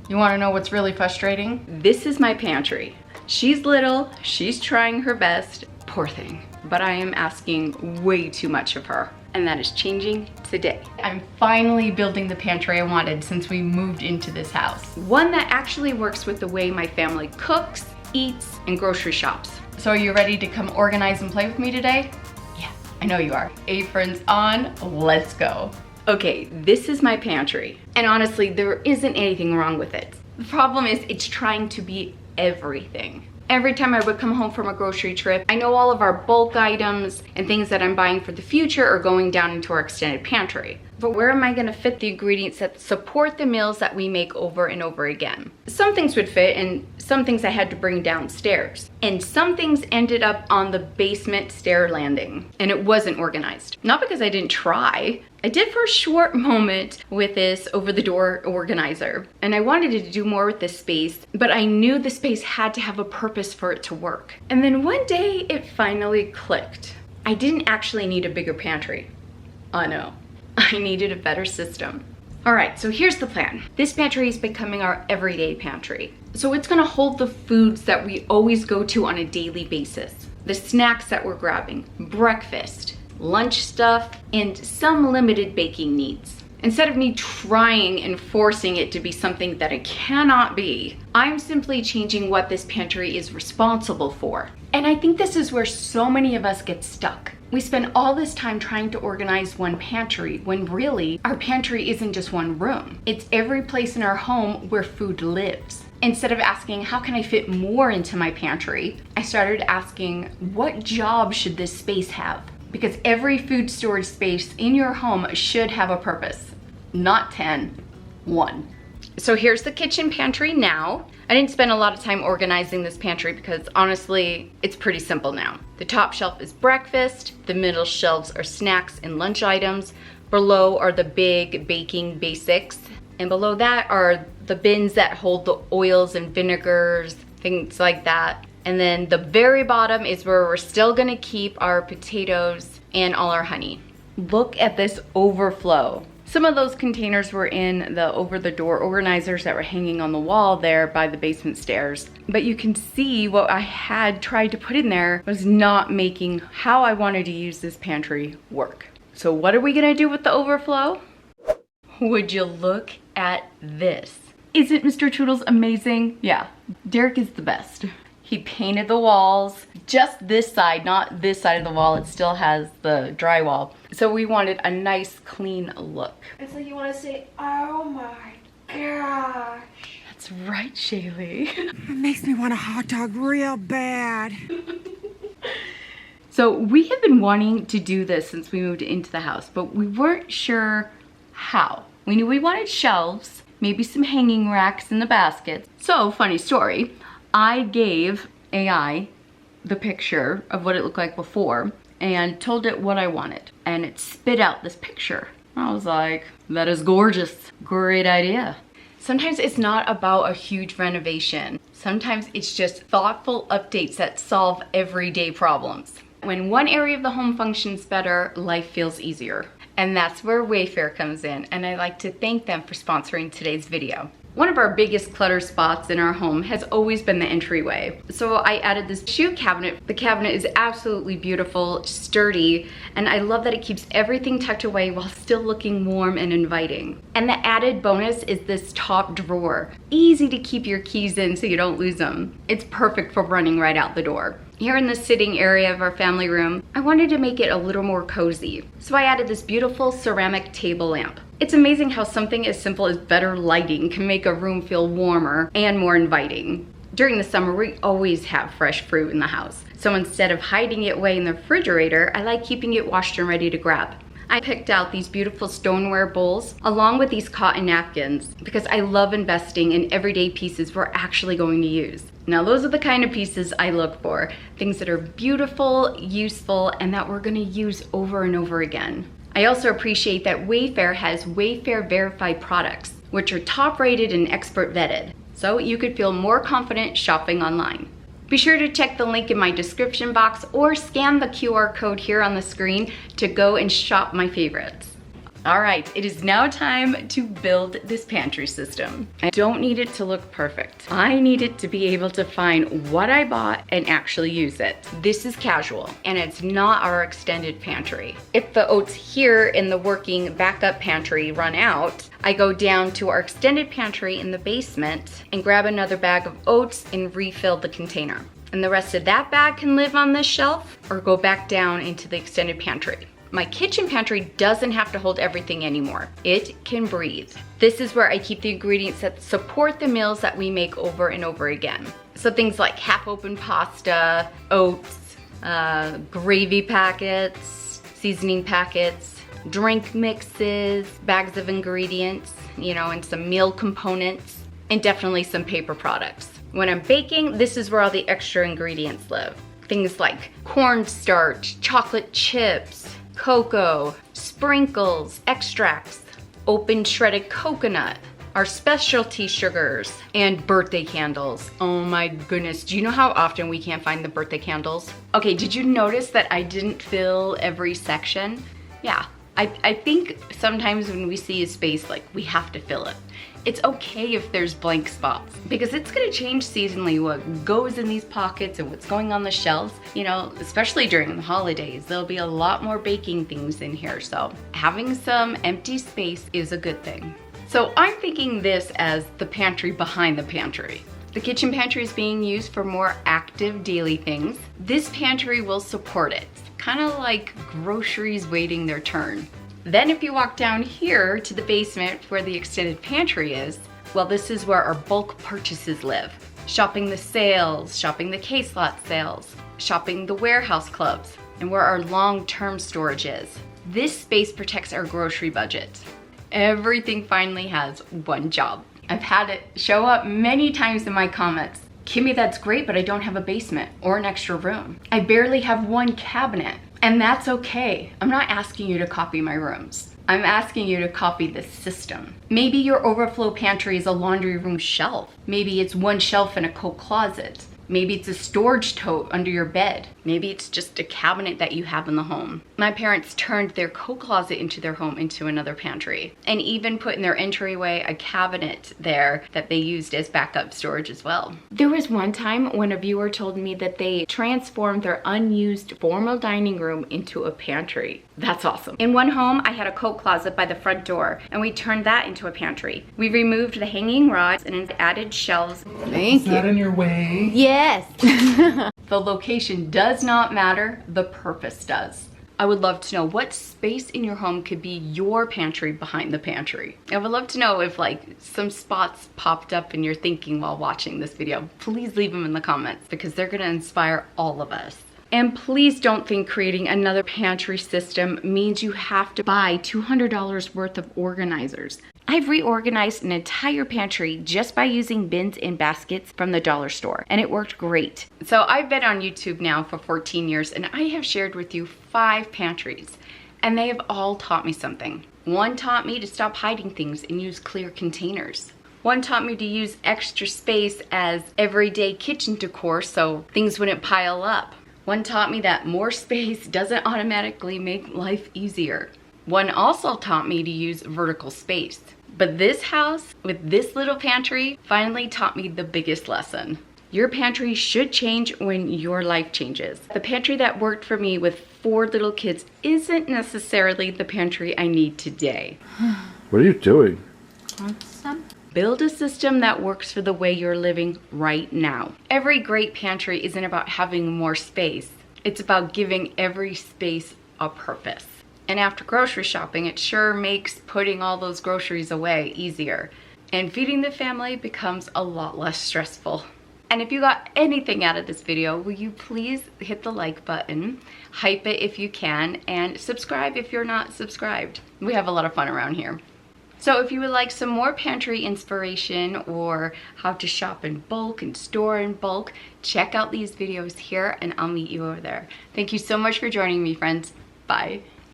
You wanna know what's really frustrating? This is my pantry. She's little, she's trying her best, poor thing. But I am asking way too much of her. And that is changing today. I'm finally building the pantry I wanted since we moved into this house. One that actually works with the way my family cooks, eats, and grocery shops. So are you ready to come organize and play with me today? Yeah, I know you are. Aprons on, let's go. Okay, this is my pantry. And honestly, there isn't anything wrong with it. The problem is it's trying to be everything. Every time I would come home from a grocery trip, I know all of our bulk items and things that I'm buying for the future are going down into our extended pantry. But where am I gonna fit the ingredients that support the meals that we make over and over again? Some things would fit and some things I had to bring downstairs. And some things ended up on the basement stair landing and it wasn't organized. Not because I didn't try. I did for a short moment with this over-the-door organizer, and I wanted to do more with this space, but I knew the space had to have a purpose for it to work. And then one day it finally clicked. I didn't actually need a bigger pantry. Oh no, I needed a better system. All right, so here's the plan. This pantry is becoming our everyday pantry. So it's gonna hold the foods that we always go to on a daily basis. The snacks that we're grabbing, breakfast, lunch stuff, and some limited baking needs. Instead of me trying and forcing it to be something that it cannot be, I'm simply changing what this pantry is responsible for. And I think this is where so many of us get stuck. We spend all this time trying to organize one pantry when really our pantry isn't just one room. It's every place in our home where food lives. Instead of asking, how can I fit more into my pantry? I started asking, what job should this space have? Because every food storage space in your home should have a purpose. Not 10, one. So here's the kitchen pantry now. I didn't spend a lot of time organizing this pantry because honestly, it's pretty simple now. The top shelf is breakfast, the middle shelves are snacks and lunch items, below are the big baking basics, and below that are the bins that hold the oils and vinegars, things like that. And then the very bottom is where we're still gonna keep our potatoes and all our honey. Look at this overflow. Some of those containers were in the over-the-door organizers that were hanging on the wall there by the basement stairs. But you can see what I had tried to put in there was not making how I wanted to use this pantry work. So what are we gonna do with the overflow? Would you look at this? Isn't Mr. Toodles amazing? Yeah, Derek is the best. He painted the walls, just this side, not this side of the wall. It still has the drywall. So we wanted a nice, clean look. It's like you want to say, oh my gosh. That's right, Shaylee. It makes me want a hot dog real bad. So we have been wanting to do this since we moved into the house, but we weren't sure how. We knew we wanted shelves, maybe some hanging racks in the baskets. So, funny story. I gave AI the picture of what it looked like before and told it what I wanted. And it spit out this picture. I was like, that is gorgeous. Great idea. Sometimes it's not about a huge renovation. Sometimes it's just thoughtful updates that solve everyday problems. When one area of the home functions better, life feels easier. And that's where Wayfair comes in, and I'd like to thank them for sponsoring today's video. One of our biggest clutter spots in our home has always been the entryway. So I added this shoe cabinet. The cabinet is absolutely beautiful, sturdy, and I love that it keeps everything tucked away while still looking warm and inviting. And the added bonus is this top drawer. Easy to keep your keys in so you don't lose them. It's perfect for running right out the door. Here in the sitting area of our family room, I wanted to make it a little more cozy. So I added this beautiful ceramic table lamp. It's amazing how something as simple as better lighting can make a room feel warmer and more inviting. During the summer, we always have fresh fruit in the house. So instead of hiding it away in the refrigerator, I like keeping it washed and ready to grab. I picked out these beautiful stoneware bowls along with these cotton napkins because I love investing in everyday pieces we're actually going to use. Now those are the kind of pieces I look for, things that are beautiful, useful, and that we're gonna use over and over again. I also appreciate that Wayfair has Wayfair verified products, which are top rated and expert vetted, so you could feel more confident shopping online. Be sure to check the link in my description box or scan the QR code here on the screen to go and shop my favorites. All right, it is now time to build this pantry system. I don't need it to look perfect. I need it to be able to find what I bought and actually use it. This is casual, and it's not our extended pantry. If the oats here in the working backup pantry run out, I go down to our extended pantry in the basement and grab another bag of oats and refill the container. And the rest of that bag can live on this shelf or go back down into the extended pantry. My kitchen pantry doesn't have to hold everything anymore. It can breathe. This is where I keep the ingredients that support the meals that we make over and over again. So things like half-open pasta, oats, gravy packets, seasoning packets, drink mixes, bags of ingredients, and some meal components, and definitely some paper products. When I'm baking, this is where all the extra ingredients live. Things like cornstarch, chocolate chips, cocoa, sprinkles, extracts, open shredded coconut, our specialty sugars, and birthday candles. Oh my goodness, do you know how often we can't find the birthday candles? Okay, did you notice that I didn't fill every section? Yeah, I think sometimes when we see a space, like, we have to fill it. It's okay if there's blank spots, because it's gonna change seasonally what goes in these pockets and what's going on the shelves. Especially during the holidays, there'll be a lot more baking things in here, so having some empty space is a good thing. So I'm thinking this as the pantry behind the pantry. The kitchen pantry is being used for more active daily things. This pantry will support it, kind of like groceries waiting their turn. Then if you walk down here to the basement where the extended pantry is, well, this is where our bulk purchases live. Shopping the sales, shopping the case lot sales, shopping the warehouse clubs, and where our long-term storage is. This space protects our grocery budget. Everything finally has one job. I've had it show up many times in my comments. Kimmy, that's great, but I don't have a basement or an extra room. I barely have one cabinet. And that's okay. I'm not asking you to copy my rooms. I'm asking you to copy this system. Maybe your overflow pantry is a laundry room shelf. Maybe it's one shelf in a coat closet. Maybe it's a storage tote under your bed. Maybe it's just a cabinet that you have in the home. My parents turned their coat closet into their home into another pantry, and even put in their entryway a cabinet there that they used as backup storage as well. There was one time when a viewer told me that they transformed their unused formal dining room into a pantry. That's awesome. In one home, I had a coat closet by the front door, and we turned that into a pantry. We removed the hanging rods and added shelves. Thank you. Is that in your way? Yes. The location does not matter, the purpose does. I would love to know what space in your home could be your pantry behind the pantry. I would love to know if some spots popped up in your thinking while watching this video. Please leave them in the comments, because they're gonna inspire all of us. And please don't think creating another pantry system means you have to buy $200 worth of organizers. I've reorganized an entire pantry just by using bins and baskets from the dollar store, and it worked great. So I've been on YouTube now for 14 years, and I have shared with you 5 pantries, and they have all taught me something. One taught me to stop hiding things and use clear containers. One taught me to use extra space as everyday kitchen decor so things wouldn't pile up. One taught me that more space doesn't automatically make life easier. One also taught me to use vertical space. But this house, with this little pantry, finally taught me the biggest lesson. Your pantry should change when your life changes. The pantry that worked for me with 4 little kids isn't necessarily the pantry I need today. What are you doing? Build a system that works for the way you're living right now. Every great pantry isn't about having more space. It's about giving every space a purpose. And after grocery shopping, it sure makes putting all those groceries away easier. And feeding the family becomes a lot less stressful. And if you got anything out of this video, will you please hit the like button, hype it if you can, and subscribe if you're not subscribed. We have a lot of fun around here. So if you would like some more pantry inspiration or how to shop in bulk and store in bulk, check out these videos here and I'll meet you over there. Thank you so much for joining me, friends. Bye.